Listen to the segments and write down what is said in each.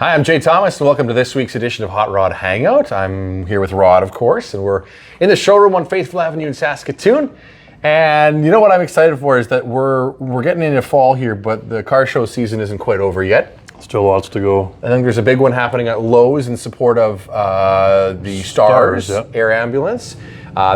Hi, I'm Jay Thomas, and welcome to this week's edition of Hot Rod Hangout. I'm here with Rod, of course, and we're in the showroom on Faithful Avenue in Saskatoon. And you know what I'm excited for is that we're getting into fall here, but the car show season isn't quite over yet. Still lots to go. I think there's a big one happening at Lowe's in support of the Stars Air Ambulance.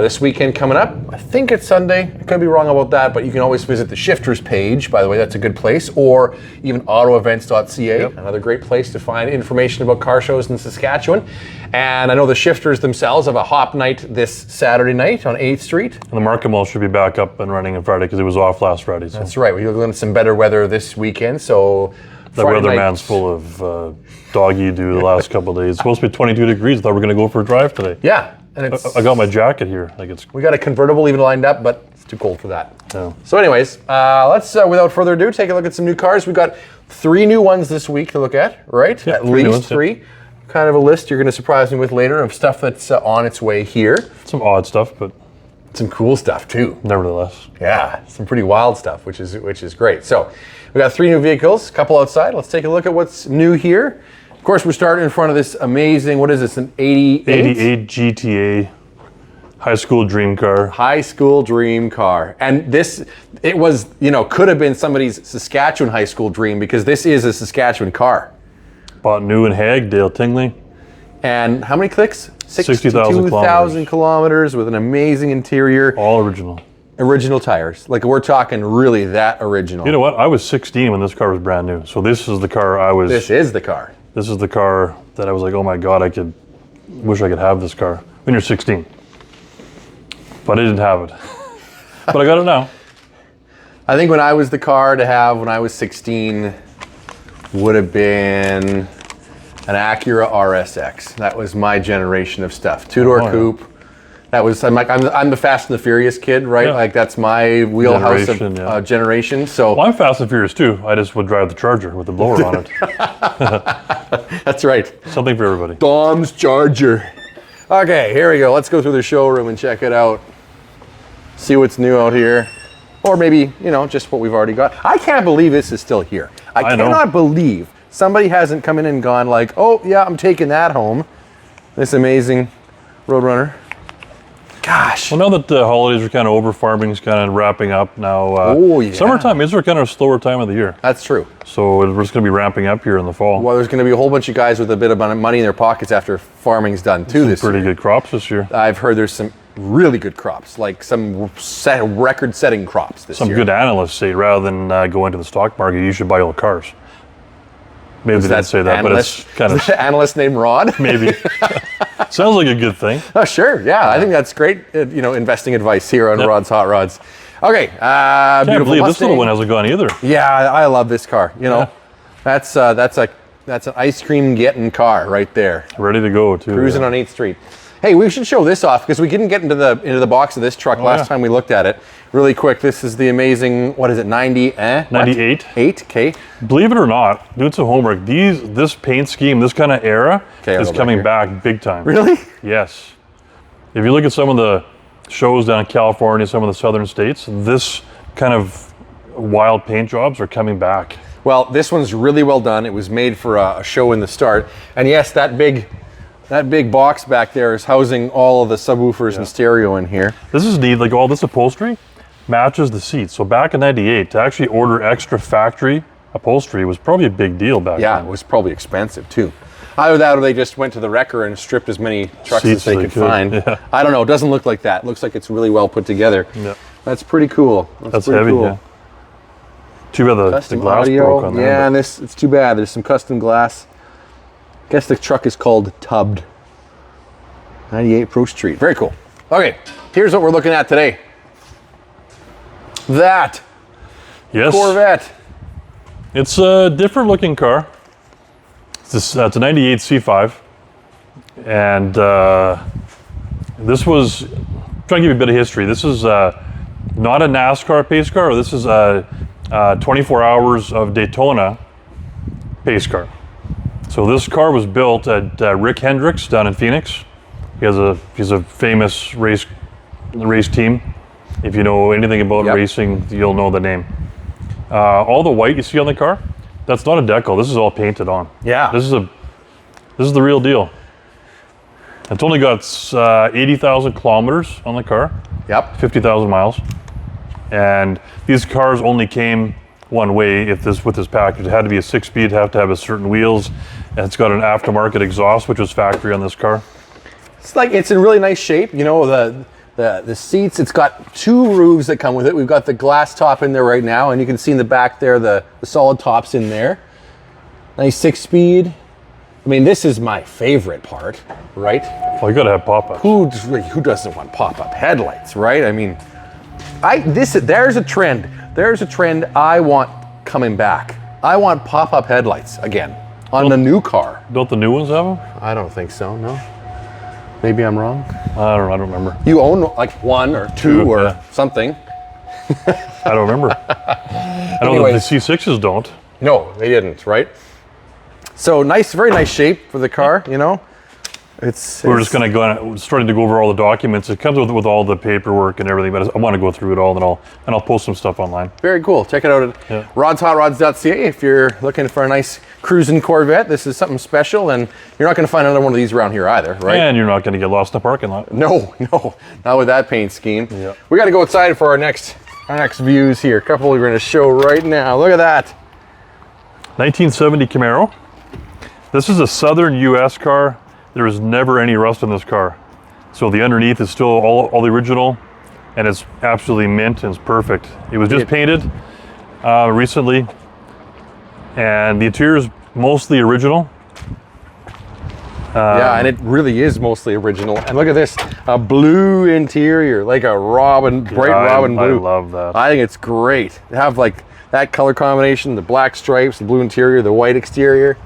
This weekend coming up, I think it's Sunday. I could be wrong about that, but you can always visit the Shifters page, by the way, that's a good place, or even autoevents.ca, another great place to find information about car shows in Saskatchewan. And I know the Shifters themselves have a hop night this Saturday night on 8th Street. And the Market Mall should be back up and running on Friday because it was off last Friday. So. That's right. We're looking at some better weather this weekend, so... The weatherman's full of dog-eat-do the last couple of days. It's supposed to be 22 degrees. I thought we were going to go for a drive today. Yeah. And I got my jacket here. We got a convertible even lined up, but it's too cold for that. Yeah. So anyways, let's, without further ado, take a look at some new cars. We've got 3 new ones this week to look at, right? Yeah, at least 3. Kind of a list you're going to surprise me with later of stuff that's on its way here. Some odd stuff, but... Some cool stuff, too. Nevertheless. Yeah, some pretty wild stuff, which is great. So, we got 3 new vehicles, a couple outside. Let's take a look at what's new here. Of course, we're starting in front of this amazing, what is this, an 88? 88 GTA. High school dream car. High school dream car. And this, it was, could have been somebody's Saskatchewan high school dream because this is a Saskatchewan car. Bought new in Hagdale, Tingley. And how many clicks? 62,000 kilometers with an amazing interior. All original. Original tires. Like we're talking really that original. You know what? I was 16 when this car was brand new. So this is the car I was... This is the car. This is the car that I was like, oh my God, wish I could have this car. When you're 16. But I didn't have it. But I got it now. I think when I was the car to have when I was 16 would have been an Acura RSX. That was my generation of stuff. 2-door coupe. That was I'm the Fast and the Furious kid, right? Yeah. Like that's my wheelhouse of generation. So well, I'm Fast and Furious too. I just would drive the Charger with the blower on it. That's right. Something for everybody. Dom's Charger. Okay, here we go. Let's go through the showroom and check it out. See what's new out here. Or maybe, just what we've already got. I can't believe this is still here. I cannot believe somebody hasn't come in and gone like, oh yeah, I'm taking that home. This amazing Roadrunner. Gosh. Well, now that the holidays are kind of over, farming's kind of wrapping up now. Summertime is kind of a slower time of the year. That's true. So we're just going to be ramping up here in the fall. Well, there's going to be a whole bunch of guys with a bit of money in their pockets after farming's done too this year. Pretty good crops this year. I've heard there's some really good crops, like some record-setting crops this year. Some good analysts say rather than go into the stock market, you should buy all the cars. Maybe they didn't say that, but it's kind of... Is that analyst named Rod? Maybe. Sounds like a good thing. Oh, sure. Yeah, I think that's great, investing advice here on Rod's Hot Rods. Okay, Can't believe Mustang. This little one hasn't gone either. Yeah, I love this car. That's an ice cream getting car right there. Ready to go, too. Cruising on 8th Street. Hey, we should show this off because we didn't get into the box of this truck last time we looked at it. Really quick, this is the amazing, what is it, 98. 8, okay. Believe it or not, doing some homework, this paint scheme, this kind of era is coming back big time. Really? Yes. If you look at some of the shows down in California, some of the southern states, this kind of wild paint jobs are coming back. Well, this one's really well done. It was made for a show in the start. And yes, that big box back there is housing all of the subwoofers and stereo in here. This is neat, like all this upholstery matches the seats. So back in '98, to actually order extra factory upholstery was probably a big deal back then. Yeah, it was probably expensive too. Either that or they just went to the wrecker and stripped as many trucks as they could find. Yeah. I don't know, it doesn't look like that. It looks like it's really well put together. Yeah. That's pretty cool. That's pretty heavy, cool. Yeah. Too bad the glass broke on there. Yeah, and it's too bad. There's some custom glass. I guess the truck is called Tubbed. 98 Pro Street. Very cool. Okay, here's what we're looking at today. That Corvette. It's a different looking car. It's a 98 C5. And this was, I'm trying to give you a bit of history. This is not a NASCAR pace car. This is a 24 hours of Daytona pace car. So this car was built at Rick Hendricks down in Phoenix. He's a famous race team. If you know anything about racing, you'll know the name. All the white you see on the car, That's not a decal. This is all painted on. Yeah. This is the real deal. It's only got 80,000 kilometers on the car. Yep. 50,000 miles. And these cars only came one way with this package. It had to be a 6-speed, have to have a certain wheels, and it's got an aftermarket exhaust, which was factory on this car. It's in really nice shape. You know, the seats, it's got 2 roofs that come with it. We've got the glass top in there right now, and you can see in the back there the solid top's in there. Nice 6-speed. I mean, this is my favorite part, right? Well, you gotta have pop-ups. Who doesn't want pop-up headlights, right? I mean, there's a trend. There's a trend I want coming back. I want pop-up headlights again on the new car. Don't the new ones have them? I don't think so, no. Maybe I'm wrong. I don't remember. You own like 1 or 2 or something. I don't remember. I know that the C6s don't. No, they didn't, right? So nice, very nice shape for the car, you know. We're just going to starting to go over all the documents. It comes with all the paperwork and everything, but I want to go through it all, and I'll post some stuff online. Very cool. Check it out at rodshot.rods.ca if you're looking for a nice cruising Corvette. This is something special, and you're not going to find another one of these around here either, right? And you're not going to get lost in the parking lot. No, not with that paint scheme. Yeah. We got to go outside for our next views here. A couple we're going to show right now. Look at that. 1970 Camaro. This is a southern U.S. car. There is never any rust in this car. So the underneath is still all the original, and it's absolutely mint and it's perfect. It was just painted recently, and the interior is mostly original. Yeah, and it really is mostly original. And look at this, a blue interior, like a bright robin blue. I love that. I think it's great. They have like that color combination, the black stripes, the blue interior, the white exterior.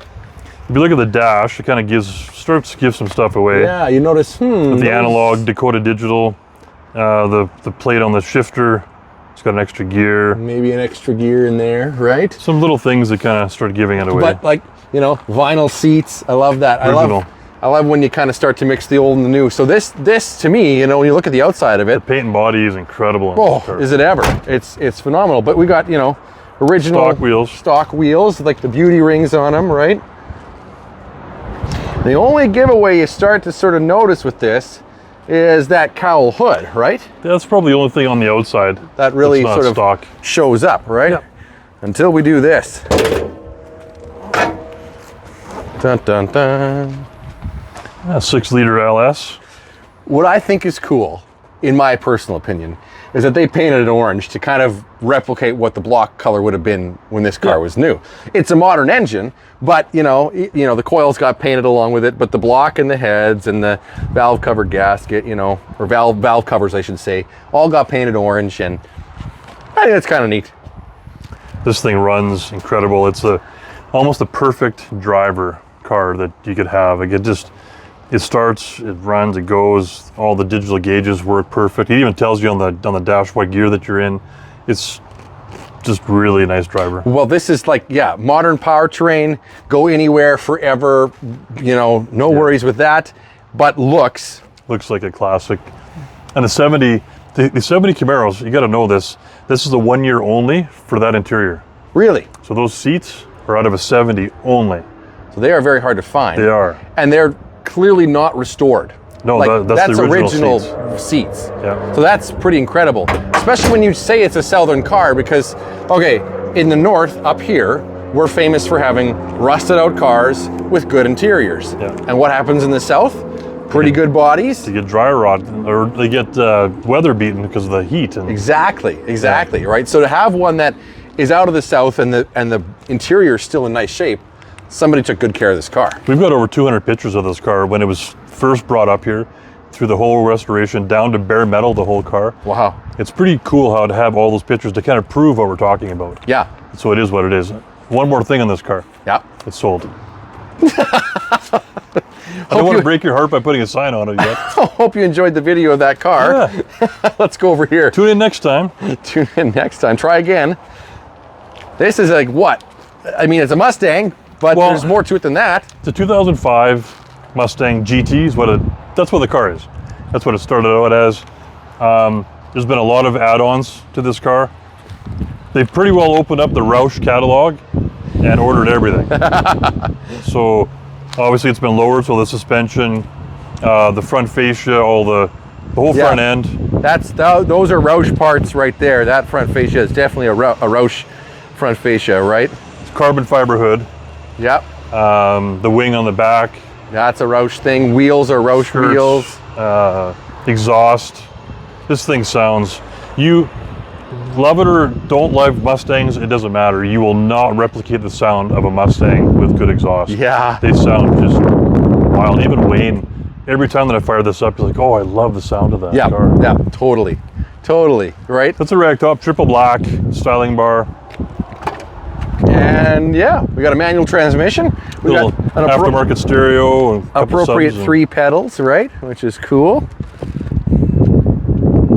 If you look at the dash, it kind of starts to give some stuff away. Yeah, you notice, With the analog Dakota digital, the plate on the shifter, it's got an extra gear. Maybe an extra gear in there, right? Some little things that kind of start giving it away. But like, you know, vinyl seats, I love that. Original. I love when you kind of start to mix the old and the new. So this to me, you know, when you look at the outside of it, the paint and body is incredible. Is it ever? It's phenomenal. But we got, you know, original stock wheels, like the beauty rings on them, right? The only giveaway you start to sort of notice with this is that cowl hood, right? That's probably the only thing on the outside that really sort of stock. Shows up, right? Yep. Until we do this. Dun dun dun. A 6-liter LS. What I think is cool, in my personal opinion, is that they painted it orange to kind of replicate what the block color would have been when this car was new. It's a modern engine, but you know the coils got painted along with it, but the block and the heads and the valve cover gasket, you know, or valve covers I should say, all got painted orange, and I think that's kind of neat. This thing runs incredible. It's almost a perfect driver car that you could have. Like it starts, it runs, it goes. All the digital gauges work perfect. It even tells you on the dash what gear that you're in. It's just really a nice driver. Well, this is like, yeah, modern powertrain, go anywhere, forever. You know, no worries with that. But looks like a classic. And the 70 Camaros, you got to know this. This is the 1 year only for that interior. Really? So those seats are out of a 70 only. So they are very hard to find. They are. And they're clearly not restored. No, like, that's the original seats. Yeah. So that's pretty incredible, especially when you say it's a southern car, because, okay, in the north up here, we're famous for having rusted out cars with good interiors. Yeah. And what happens in the south? Pretty good bodies. They get dry rot, or they get weather beaten because of the heat. And exactly, right? So to have one that is out of the south and the interior is still in nice shape, somebody took good care of this car. We've got over 200 pictures of this car when it was first brought up here, through the whole restoration, down to bare metal, the whole car. Wow. It's pretty cool how to have all those pictures to kind of prove what we're talking about. Yeah. So it is what it is. One more thing on this car. Yeah. It's sold. I don't want to break your heart by putting a sign on it yet. I hope you enjoyed the video of that car. Yeah. Let's go over here. Tune in next time. Tune in next time. Try again. This is like what? I mean, it's a Mustang, but there's more to it than that. It's a 2005 Mustang GT. That's what the car is. That's what it started out as. There's been a lot of add-ons to this car. They've pretty well opened up the Roush catalog, and ordered everything. So obviously it's been lowered, so the suspension, the front fascia, all the whole front end. Those are Roush parts right there. That front fascia is definitely a Roush front fascia, right? It's carbon fiber hood. Yep. The wing on the back. That's a Roush thing. Wheels are Roush wheels. Exhaust. This thing sounds, you love it or don't love Mustangs, it doesn't matter. You will not replicate the sound of a Mustang with good exhaust. Yeah. They sound just wild. Even Wayne, every time that I fire this up, he's like, oh, I love the sound of that car. Yeah, totally. Totally, right? That's a ragtop, triple black, styling bar. And yeah, we got a manual transmission. We got an aftermarket stereo. And appropriate 3 pedals, right? Which is cool.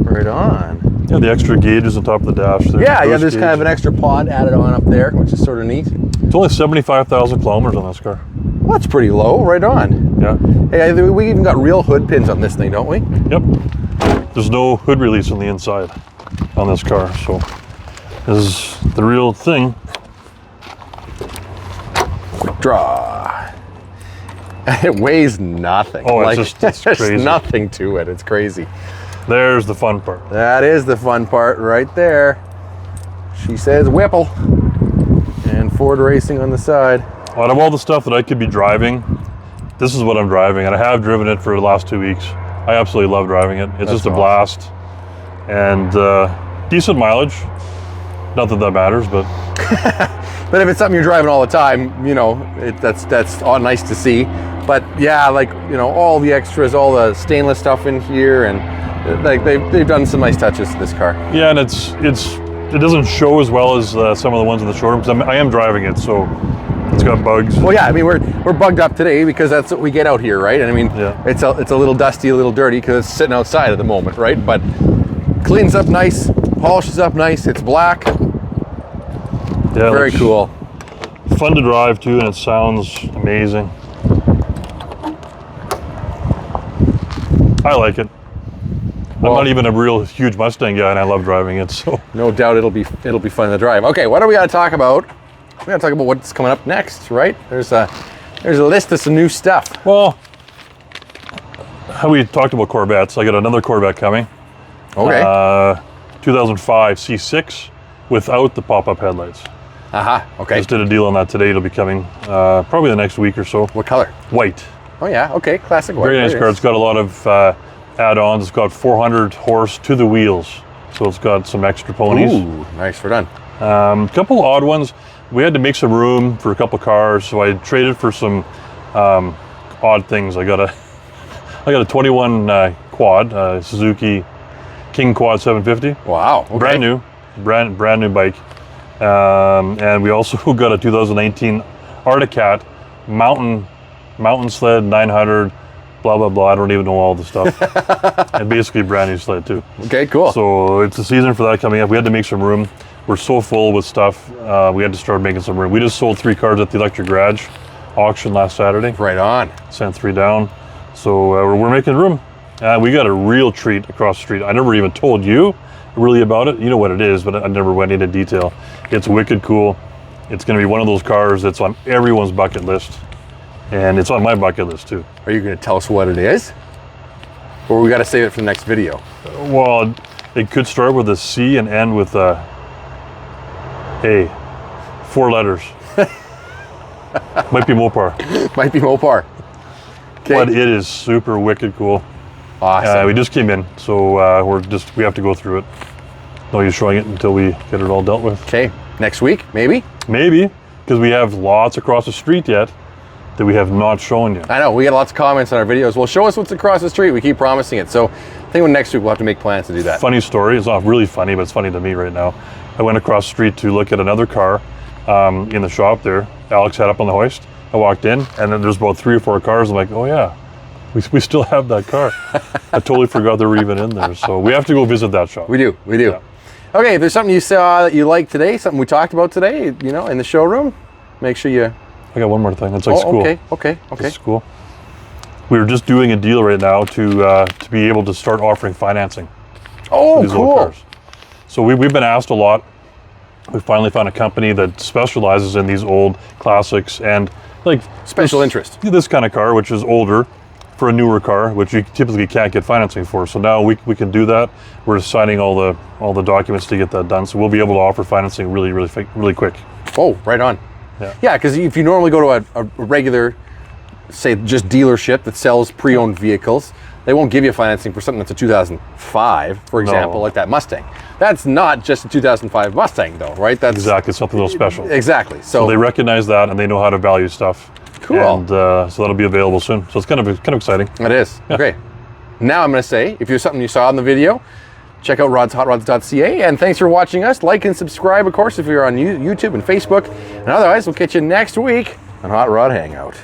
Right on. Yeah, the extra gauges on top of the dash there. Yeah, there's kind of an extra pod added on up there, which is sort of neat. It's only 75,000 kilometers on this car. Well, that's pretty low, right on. Yeah. Hey, we even got real hood pins on this thing, don't we? Yep. There's no hood release on the inside on this car, so this is the real thing. Draw. It weighs nothing. Oh, it's crazy. There's nothing to it. It's crazy. There's the fun part. That is the fun part right there. She says Whipple. And Ford Racing on the side. Out of all the stuff that I could be driving, this is what I'm driving, and I have driven it for the last 2 weeks. I absolutely love driving it. It's just a blast. And decent mileage. Not that that matters, but... But if it's something you're driving all the time, you know, that's all nice to see. But yeah, like, you know, all the extras, all the stainless stuff in here, and like they've done some nice touches to this car. Yeah, and it doesn't show as well as some of the ones in the showroom, because I am driving it, so it's got bugs. Well, yeah, I mean, we're bugged up today because that's what we get out here, right? And I mean, it's a little dusty, a little dirty because it's sitting outside at the moment, right? But cleans up nice, polishes up nice. It's black. Yeah, very cool. Fun to drive too, and it sounds amazing. I like it. Well, I'm not even a real huge Mustang guy, and I love driving it. So no doubt it'll be fun to drive. Okay, what do we got to talk about? We got to talk about what's coming up next, right? There's a list of some new stuff. Well, we talked about Corvettes. I got another Corvette coming. Okay. 2005 C6 without the pop-up headlights. Okay. Just did a deal on that today. It'll be coming probably the next week or so. What color? White. Oh yeah, okay, classic white. Very nice car. It's got a lot of add-ons. It's got 400 horse to the wheels, so it's got some extra ponies. Ooh, nice, we're done. A couple odd ones. We had to make some room for a couple cars, so I traded for some odd things. I got a 21 quad, Suzuki King Quad 750. Wow. Okay. Brand new bike. And we also got a 2019 Articat mountain sled 900, blah blah blah. I don't even know all the stuff. And basically brand new sled too. Okay, cool. So it's the season for that coming up. We had to make some room. We're so full with stuff. We had to start making some room. We just sold 3 cars at the Electric Garage auction last Saturday. Right on. Sent 3 down. So we're making room. We got a real treat across the street. I never even told you really about it. You know what it is, but I never went into detail. It's wicked cool. It's going to be one of those cars that's on everyone's bucket list, and it's on my bucket list too. Are you going to tell us what it is, or we got to save it for the next video? Well, it could start with a C and end with a A. 4 letters. Might be Mopar. Might be Mopar. Okay. But it is super wicked cool. Awesome. We just came in, so we have to go through it. No use showing it until we get it all dealt with. Okay, next week, maybe? Maybe, because we have lots across the street yet that we have not shown you. I know, we get lots of comments on our videos. Well, show us what's across the street. We keep promising it. So I think next week we'll have to make plans to do that. Funny story. It's not really funny, but it's funny to me right now. I went across the street to look at another car in the shop there. Alex had up on the hoist. I walked in, and then there's about 3 or 4 cars. I'm like, oh yeah. We still have that car. I totally forgot they were even in there. So we have to go visit that shop. We do. Yeah. Okay, if there's something you saw that you liked today, something we talked about today, you know, in the showroom, make sure you... I got one more thing. It's like school. Okay. It's school. We were just doing a deal right now to be able to start offering financing. Oh, for these old cool. cars. So we've been asked a lot we finally found a company that specializes in these old classics and like Special interest. This kind of car, which is older for a newer car, which you typically can't get financing for. So now we can do that. We're just signing all the documents to get that done. So we'll be able to offer financing really quick. Oh, right on. Yeah, because if you normally go to a regular, say just dealership that sells pre-owned vehicles, they won't give you financing for something that's a 2005, for example, like that Mustang. That's not just a 2005 Mustang though, right? That's exactly something a little special. Exactly. So they recognize that and they know how to value stuff. Cool. And so that'll be available soon. So it's kind of exciting. It is. Okay. Now I'm going to say, if there's something you saw in the video, check out rodshotrods.ca, and thanks for watching us. Like and subscribe, of course, if you're on YouTube and Facebook. And otherwise, we'll catch you next week on Hot Rod Hangout.